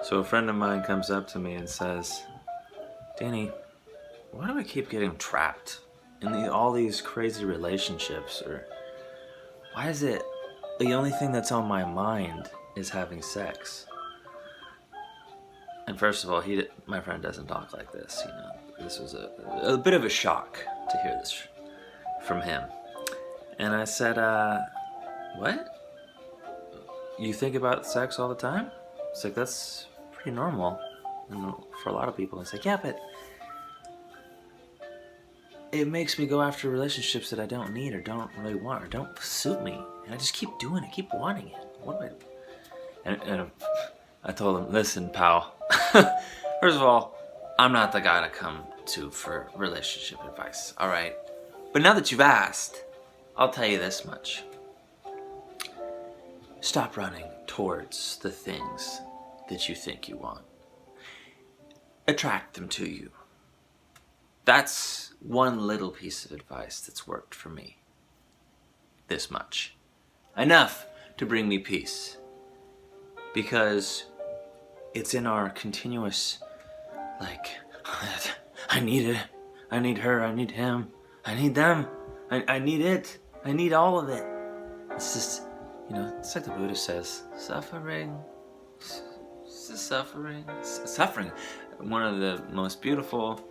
So a friend of mine comes up to me and says, Danny, why do I keep getting trapped in all these crazy relationships? Or why is it the only thing that's on my mind is having sex? And first of all, my friend doesn't talk like this. This was a bit of a shock to hear this from him. And I said, what? You think about sex all the time? It's like, that's pretty normal for a lot of people. It's like, yeah, but it makes me go after relationships that I don't need or don't really want or don't suit me. And I just keep doing it, keep wanting it. What do and I told him, listen, pal, first of all, I'm not the guy to come to for relationship advice, all right? But now that you've asked, I'll tell you this much. Stop running towards the things that you think you want. Attract them to you. That's one little piece of advice that's worked for me. This much. Enough to bring me peace. Because it's in our continuous, I need it. I need her. I need him. I need them. I need it. I need all of it. It's just, it's like the Buddha says, suffering. Suffering. One of the most beautiful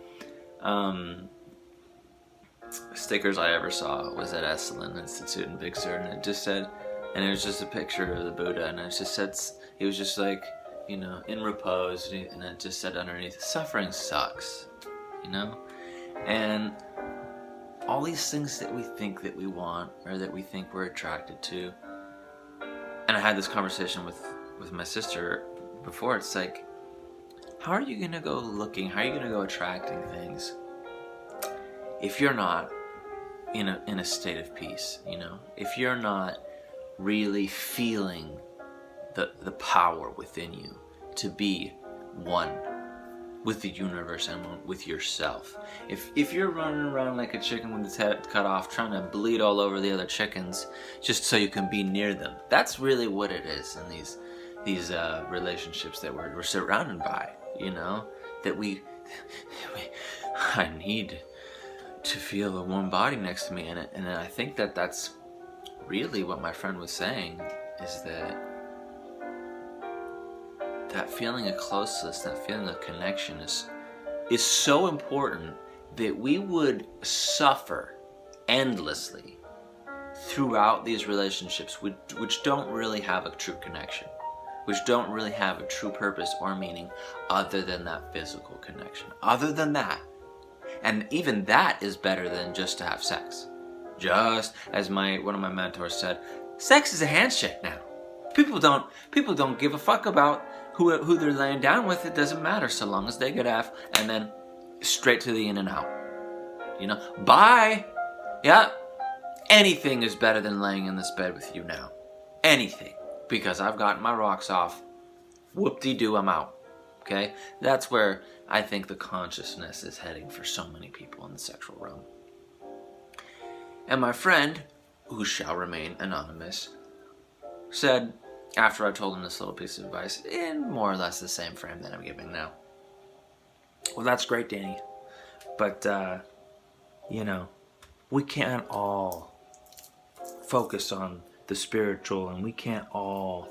stickers I ever saw was at Esalen Institute in Big Sur, and it just said, and it was just a picture of the Buddha, and it just said, he was just like, in repose, and it just said underneath, suffering sucks, and all these things that we think that we want, or that we think we're attracted to, and I had this conversation with my sister before, it's like, how are you gonna go looking, how are you gonna go attracting things if you're not in a state of peace, if you're not really feeling the power within you to be one with the universe and with yourself. If you're running around like a chicken with its head cut off, trying to bleed all over the other chickens just so you can be near them, that's really what it is in these relationships that we're surrounded by, that I need to feel a warm body next to me, and I think that's really what my friend was saying, is that feeling of closeness, that feeling of connection is so important that we would suffer endlessly throughout these relationships which don't really have a true connection, which don't really have a true purpose or meaning other than that physical connection. Other than that, and even that is better than just to have sex. Just as one of my mentors said, sex is a handshake now. People don't give a fuck about who they're laying down with. It doesn't matter so long as they get F, and then straight to the in and out. Bye. Yeah. Anything is better than laying in this bed with you now. Anything. Because I've gotten my rocks off. Whoop-de-doo, I'm out. Okay? That's where I think the consciousness is heading for so many people in the sexual realm. And my friend, who shall remain anonymous, said, after I told him this little piece of advice, in more or less the same frame that I'm giving now, well, that's great, Danny, but, we can't all focus on the spiritual, and we can't all,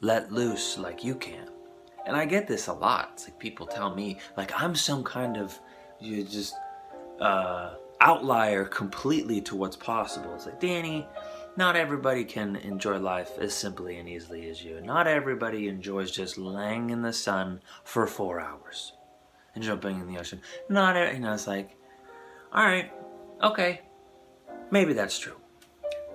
let loose like you can. And I get this a lot. It's like people tell me, like I'm some kind of, outlier completely to what's possible. It's like, Danny, not everybody can enjoy life as simply and easily as you. Not everybody enjoys just laying in the sun for 4 hours and jumping in the ocean. It's like, all right, okay, maybe that's true.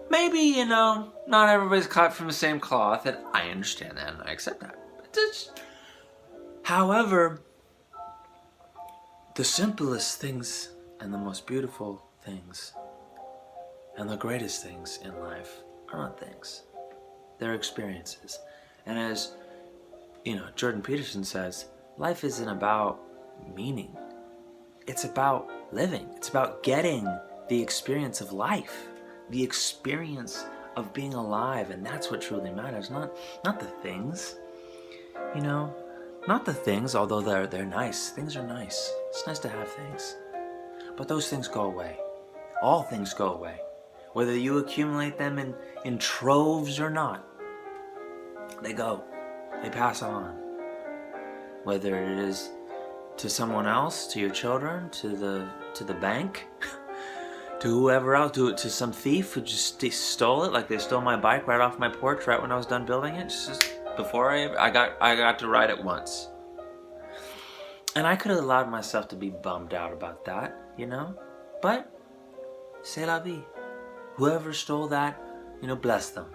Maybe, not everybody's cut from the same cloth, and I understand that and I accept that. However, the simplest things and the most beautiful things and the greatest things in life are not things. They're experiences. And as, Jordan Peterson says, life isn't about meaning. It's about living. It's about getting the experience of life, the experience of being alive, and that's what truly matters, not the things, you know, not the things, although they're nice. Things are nice. It's nice to have things. But those things go away. All things go away. Whether you accumulate them in troves or not, they go. They pass on. Whether it is to someone else, to your children, to the bank, to whoever else, to some thief who just stole it, like they stole my bike right off my porch right when I was done building it, just before I got to ride it once. And I could have allowed myself to be bummed out about that, you know? But, c'est la vie. Whoever stole that, you know, bless them.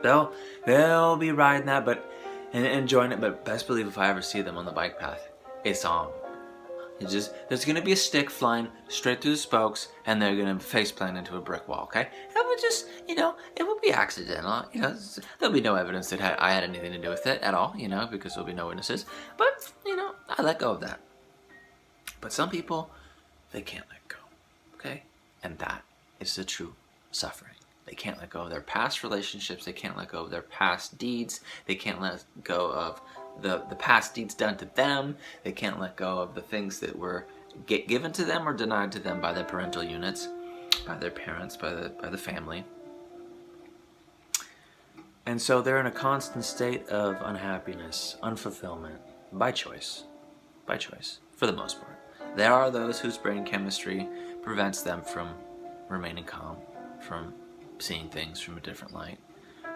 They'll be riding that, and enjoying it, but best believe if I ever see them on the bike path, it's on. It's just, there's gonna be a stick flying straight through the spokes, and they're gonna face plant into a brick wall, okay? That would just, you know, it would be accidental, you know, there'll be no evidence that I had anything to do with it at all, you know, because there'll be no witnesses, but, you know, I let go of that. But some people, they can't let go, okay? And that is the true suffering. They can't let go of their past relationships, they can't let go of their past deeds, they can't let go of the past deeds done to them, they can't let go of the things that were given to them or denied to them by their parental units, by their parents, by the family. And so they're in a constant state of unhappiness, unfulfillment, by choice, for the most part. There are those whose brain chemistry prevents them from remaining calm, from seeing things from a different light,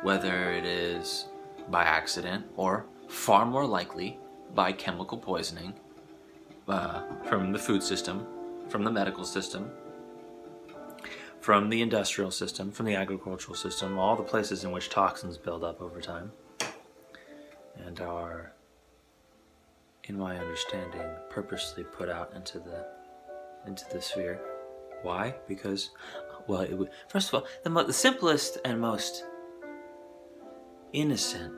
whether it is by accident or, far more likely, by chemical poisoning from the food system, from the medical system, from the industrial system, from the agricultural system, all the places in which toxins build up over time and are, in my understanding, purposely put out into the sphere. Why? Because, well, first of all, the simplest and most innocent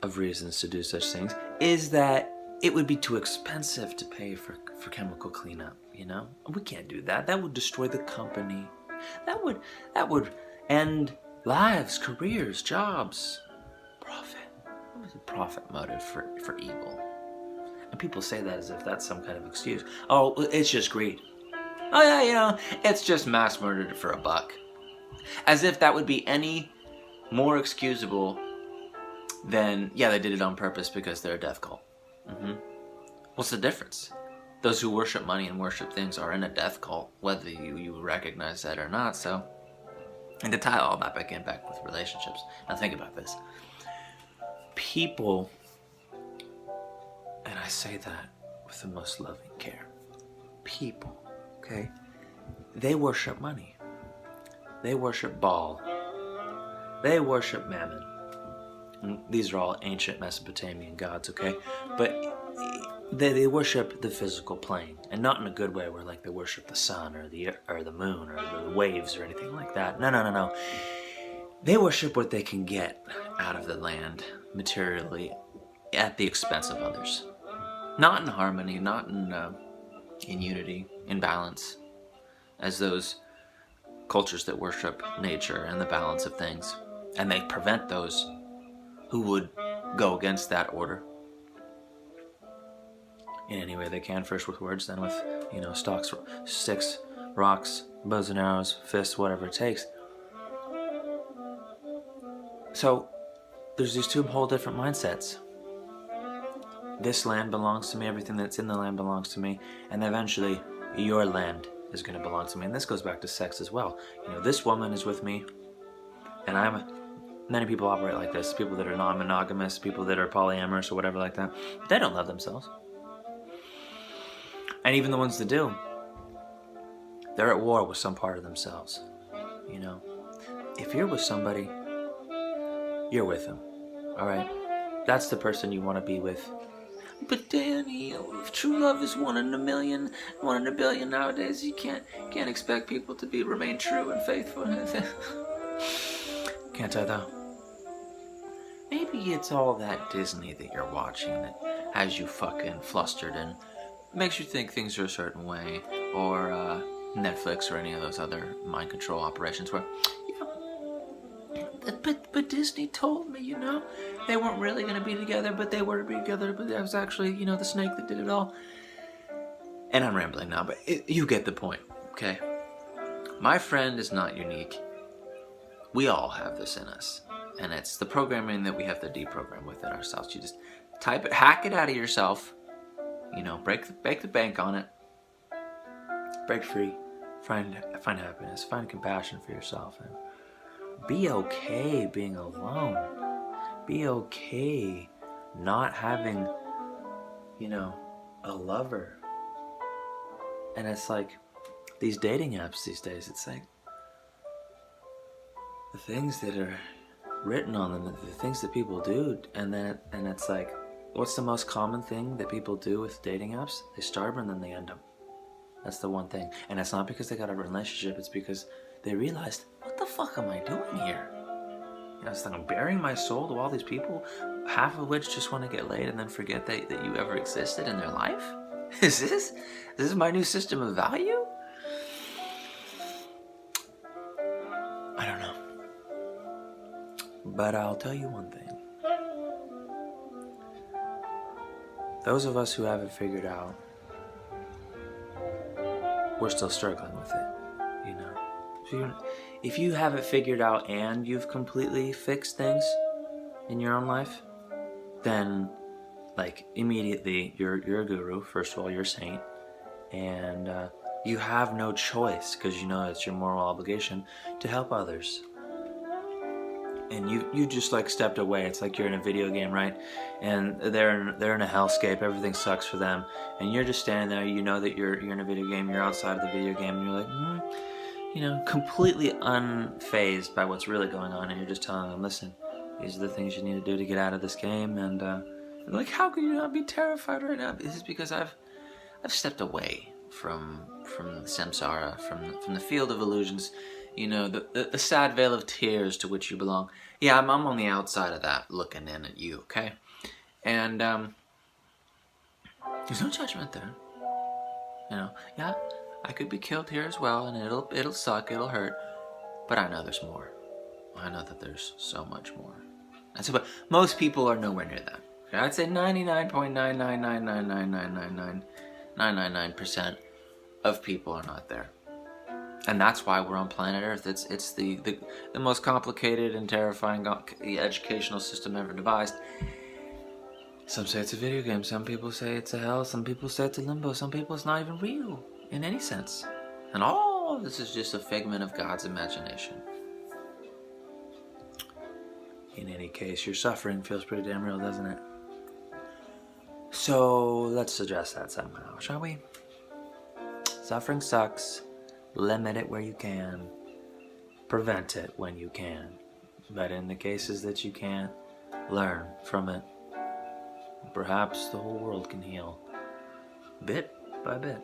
of reasons to do such things is that it would be too expensive to pay for chemical cleanup, you know? We can't do that. That would destroy the company. That would end lives, careers, jobs, profit. What is a profit motive for evil? And people say that as if that's some kind of excuse. Oh, it's just greed. Oh yeah, you know, it's just mass murdered for a buck. As if that would be any more excusable than, yeah, they did it on purpose because they're a death cult. What's the difference? Those who worship money and worship things are in a death cult, whether you recognize that or not. So, and to tie all that back with relationships. Now think about this. People, and I say that with the most loving care, people, okay, they worship money. They worship Baal. They worship Mammon. And these are all ancient Mesopotamian gods, okay? But they worship the physical plane, and not in a good way where like they worship the sun or the moon or the waves or anything like that. No. They worship what they can get out of the land materially at the expense of others. Not in harmony, not in unity, in balance, as those cultures that worship nature and the balance of things. And they prevent those who would go against that order in any way they can, first with words, then with, you know, sticks, rocks, bows and arrows, fists, whatever it takes. So there's these two whole different mindsets. This land belongs to me, everything that's in the land belongs to me, and eventually your land is going to belong to me. And this goes back to sex as well. You know, this woman is with me, and many people operate like this. People that are non-monogamous, people that are polyamorous or whatever like that, they don't love themselves. And even the ones that do, they're at war with some part of themselves. You know, if you're with somebody, you're with them. All right, that's the person you want to be with. But Danny, if true love is 1 in a million, 1 in a billion nowadays, you can't expect people to remain true and faithful. Can't I though? Maybe it's all that Disney that you're watching that has you fucking flustered and makes you think things are a certain way, or Netflix or any of those other mind control operations where, but Disney told me, they weren't really going to be together, but they were to be together, but that was actually, the snake that did it all. And I'm rambling now, but you get the point, okay? My friend is not unique. We all have this in us. And it's the programming that we have to deprogram within ourselves. You just type it, hack it out of yourself, break the bank on it, break free, find happiness, find compassion for yourself, and be okay being alone. Be okay not having, a lover. And it's like these dating apps these days, it's like the things that are written on them, the things that people do, and it's like, what's the most common thing that people do with dating apps? They start them and then they end them. That's the one thing. And it's not because they got a relationship, it's because they realized, what the fuck am I doing here? It's like I'm bearing my soul to all these people, half of which just want to get laid and then forget that you ever existed in their life? Is this my new system of value? I don't know. But I'll tell you one thing. Those of us who have it figured out, we're still struggling with it, If you have it figured out and you've completely fixed things in your own life, then, immediately, you're a guru. First of all, you're a saint. And you have no choice, because it's your moral obligation to help others. And you just stepped away. It's like you're in a video game, right? And they're in a hellscape. Everything sucks for them, and you're just standing there. You know that you're in a video game. You're outside of the video game, and you're like, completely unfazed by what's really going on. And you're just telling them, listen, these are the things you need to do to get out of this game. And how can you not be terrified right now? This is because I've stepped away from samsara, from the field of illusions, the sad veil of tears to which you belong. Yeah, I'm on the outside of that, looking in at you, okay? And there's no judgment there. Yeah, I could be killed here as well, and it'll suck, it'll hurt, but I know there's more. I know that there's so much more. And so, but most people are nowhere near that. Okay? I'd say 99.999999999% of people are not there. And that's why we're on planet Earth. It's the most complicated and terrifying educational system ever devised. Some say it's a video game. Some people say it's a hell. Some people say it's a limbo. Some people it's not even real in any sense. And all of this is just a figment of God's imagination. In any case, your suffering feels pretty damn real, doesn't it? So let's address that somehow, shall we? Suffering sucks. Limit it where you can. Prevent it when you can. But in the cases that you can't, learn from it. Perhaps the whole world can heal. Bit by bit.